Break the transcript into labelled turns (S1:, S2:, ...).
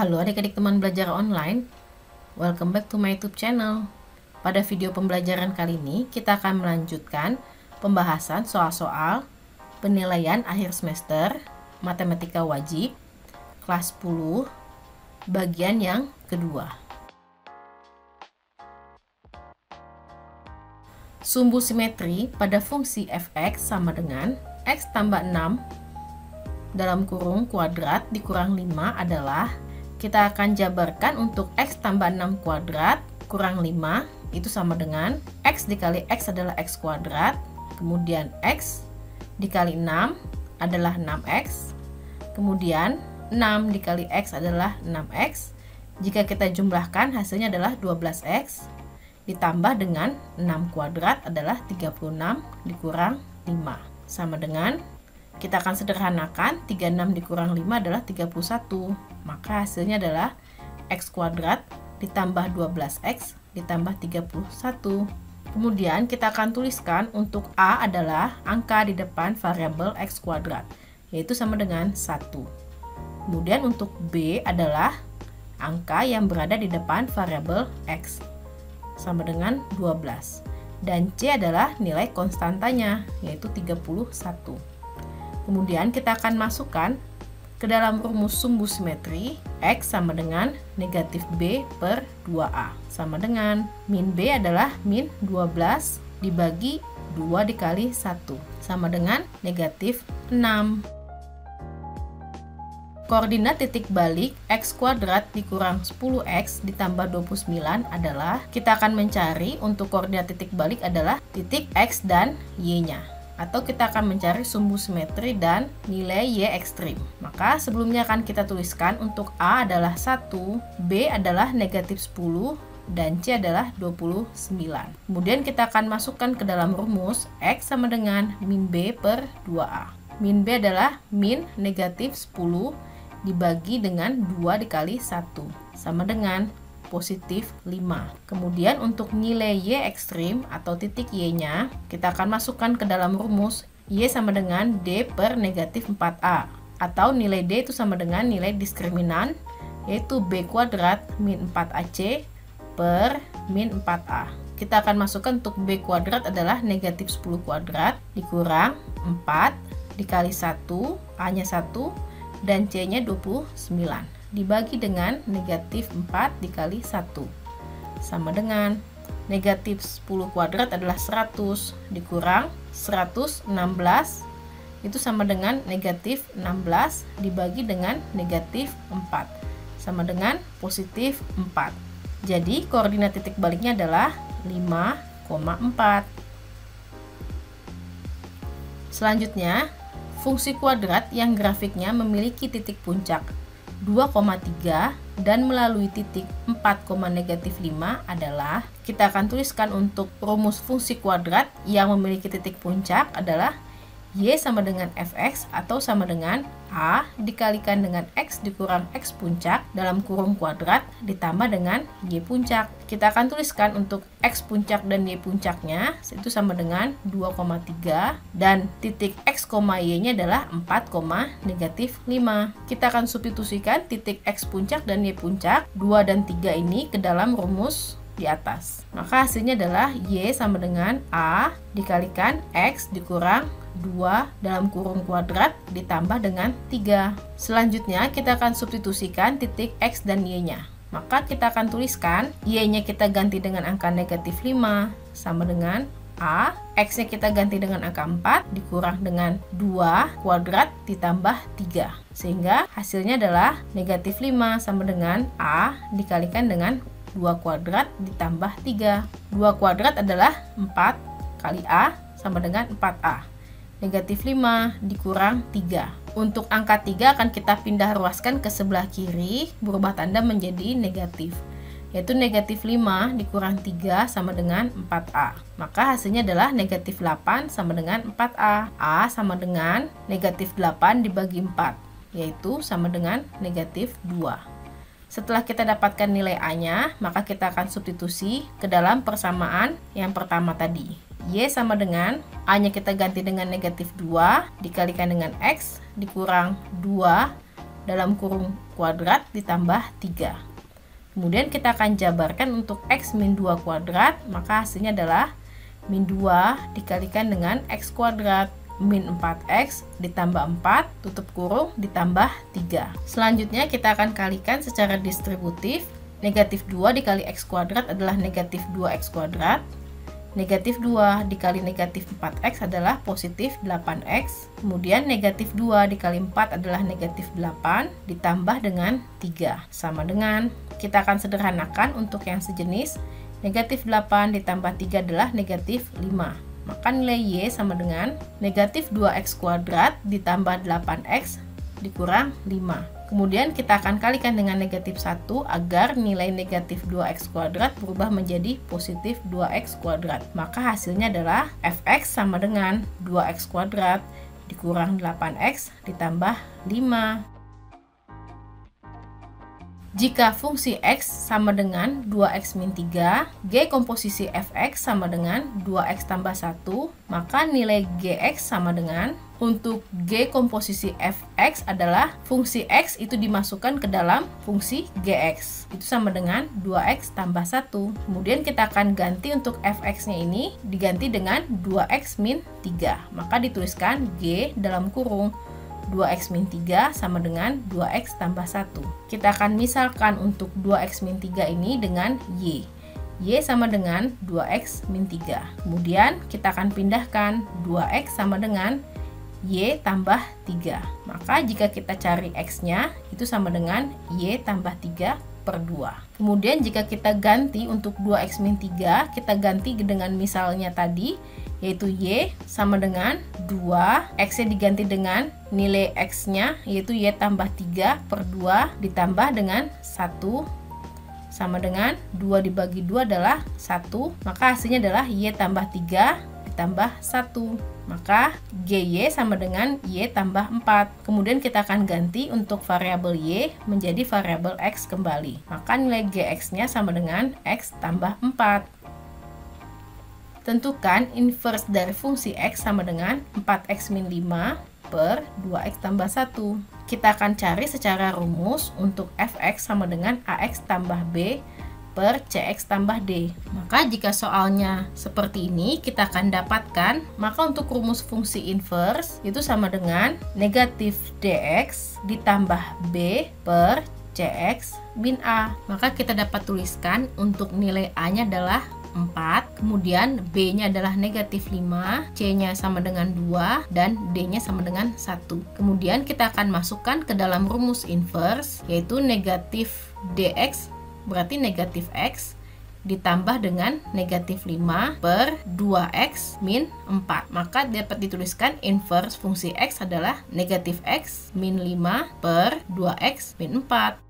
S1: Halo adik-adik teman belajar online, welcome back to my YouTube channel. Pada video pembelajaran kali ini, kita akan melanjutkan pembahasan soal-soal penilaian akhir semester Matematika Wajib kelas 10 bagian yang kedua. Sumbu simetri pada fungsi fx sama dengan x tambah 6 dalam kurung kuadrat dikurang 5 adalah, kita akan jabarkan untuk x tambah 6 kuadrat kurang 5 itu sama dengan x dikali x adalah x kuadrat, kemudian x dikali 6 adalah 6x, kemudian 6 dikali x adalah 6x. Jika kita jumlahkan hasilnya adalah 12x ditambah dengan 6 kuadrat adalah 36 dikurang 5 sama dengan, kita akan sederhanakan, 36 dikurang 5 adalah 31. Maka hasilnya adalah x kuadrat ditambah 12x ditambah 31. Kemudian kita akan tuliskan untuk A adalah angka di depan variabel x kuadrat, yaitu sama dengan 1. Kemudian untuk B adalah angka yang berada di depan variabel x, sama dengan 12. Dan C adalah nilai konstantanya, yaitu 31. Kemudian kita akan masukkan ke dalam rumus sumbu simetri x sama dengan negatif b per 2a sama dengan min b adalah min 12 dibagi 2 dikali 1 sama dengan negatif 6. Koordinat titik balik x kuadrat dikurang 10x ditambah 29 adalah, kita akan mencari untuk koordinat titik balik adalah titik x dan y-nya. Atau kita akan mencari sumbu simetri dan nilai y ekstrim. Maka sebelumnya akan kita tuliskan untuk A adalah 1, B adalah negatif 10, dan C adalah 29. Kemudian kita akan masukkan ke dalam rumus X sama dengan min B per 2A. Min B adalah min negatif 10 dibagi dengan 2 dikali 1 sama dengan positif 5. Kemudian untuk nilai y ekstrim atau titik y-nya, kita akan masukkan ke dalam rumus y sama dengan d per negatif 4a, atau nilai d itu sama dengan nilai diskriminan, yaitu b kuadrat min 4ac per min 4a. Kita akan masukkan untuk b kuadrat adalah negatif 10 kuadrat dikurang 4 dikali 1, a-nya 1, dan c-nya 29. Dibagi dengan negatif 4 dikali 1 sama dengan negatif 10 kuadrat adalah 100 dikurang 116 itu sama dengan negatif 16 dibagi dengan negatif 4 sama dengan positif 4. Jadi koordinat titik baliknya adalah 5,4. Selanjutnya, fungsi kuadrat yang grafiknya memiliki titik puncak 2,3 dan melalui titik 4,-5 adalah, kita akan tuliskan untuk rumus fungsi kuadrat yang memiliki titik puncak adalah y sama dengan fx atau sama dengan a dikalikan dengan x dikurang x puncak dalam kurung kuadrat ditambah dengan y puncak. Kita akan tuliskan untuk x puncak dan y puncaknya itu sama dengan 2,3 dan titik x, y-nya adalah 4,-5. Kita akan substitusikan titik x puncak dan y puncak 2 dan 3 ini ke dalam rumus di atas. Maka hasilnya adalah y sama dengan a dikalikan x dikurang 2 dalam kurung kuadrat ditambah dengan 3. Selanjutnya kita akan substitusikan titik x dan y-nya. Maka kita akan tuliskan y-nya kita ganti dengan angka negatif 5 sama dengan a, x-nya kita ganti dengan angka 4 dikurang dengan 2 kuadrat ditambah 3. Sehingga hasilnya adalah negatif 5 sama dengan a dikalikan dengan 2 kuadrat ditambah 3. 2 kuadrat adalah 4 kali a sama dengan 4a. Negatif 5 dikurang 3. Untuk angka 3 akan kita pindah ruaskan ke sebelah kiri, berubah tanda menjadi negatif. Yaitu negatif 5 dikurang 3 sama dengan 4a. Maka hasilnya adalah negatif 8 sama dengan 4a. A sama dengan negatif 8 dibagi 4, yaitu sama dengan negatif 2. Setelah kita dapatkan nilai A-nya, maka kita akan substitusi ke dalam persamaan yang pertama tadi. Y sama dengan A-nya kita ganti dengan negatif 2 dikalikan dengan X dikurang 2 dalam kurung kuadrat ditambah 3. Kemudian kita akan jabarkan untuk X min 2 kuadrat, maka hasilnya adalah min 2 dikalikan dengan X kuadrat min 4X ditambah 4 tutup kurung ditambah 3. Selanjutnya kita akan kalikan secara distributif. Negatif 2 dikali X kuadrat adalah negatif 2X kuadrat. Negatif 2 dikali negatif 4X adalah positif 8X. Kemudian negatif 2 dikali 4 adalah negatif 8 ditambah dengan 3. Sama dengan, kita akan sederhanakan untuk yang sejenis. Negatif 8 ditambah 3 adalah negatif 5. Maka nilai Y sama dengan negatif 2X kuadrat ditambah 8X dikurang 5. Kemudian kita akan kalikan dengan negatif 1 agar nilai negatif 2X kuadrat berubah menjadi positif 2X kuadrat. Maka hasilnya adalah Fx sama dengan 2X kuadrat dikurang 8X ditambah 5. Jika fungsi X sama dengan 2X min 3, G komposisi Fx sama dengan 2X tambah 1, maka nilai Gx sama dengan, untuk G komposisi Fx adalah fungsi X itu dimasukkan ke dalam fungsi Gx. Itu sama dengan 2X tambah 1. Kemudian kita akan ganti untuk Fx-nya ini diganti dengan 2X min 3. Maka dituliskan G dalam kurung 2X min 3 sama dengan 2X tambah 1. Kita akan misalkan untuk 2X min 3 ini dengan Y. Y sama dengan 2X min 3. Kemudian kita akan pindahkan 2X sama dengan Y tambah 3. Maka jika kita cari X-nya itu sama dengan Y tambah 3 per 2. Kemudian jika kita ganti untuk 2X min 3, kita ganti dengan misalnya tadi, yaitu Y sama dengan 2, X-nya diganti dengan nilai X-nya, yaitu Y tambah 3 per 2 ditambah dengan 1 sama dengan 2 dibagi 2 adalah 1, maka hasilnya adalah Y tambah 3 ditambah 1. Maka GY sama dengan Y tambah 4. Kemudian kita akan ganti untuk variabel Y menjadi variabel X kembali. Maka nilai Gx-nya sama dengan X tambah 4. Tentukan inverse dari fungsi X sama dengan 4X min 5 per 2X tambah 1. Kita akan cari secara rumus untuk Fx sama dengan AX tambah B per Cx tambah D. Maka jika soalnya seperti ini kita akan dapatkan, maka untuk rumus fungsi inverse itu sama dengan negatif Dx ditambah B per Cx min A. Maka kita dapat tuliskan untuk nilai A nya adalah 4, kemudian B-nya adalah negatif 5, C-nya sama dengan 2, dan D-nya sama dengan 1. Kemudian kita akan masukkan ke dalam rumus inverse, yaitu negatif Dx berarti negatif X ditambah dengan negatif 5 per 2X min 4. Maka dapat dituliskan inverse fungsi X adalah negatif X min 5 per 2X min 4.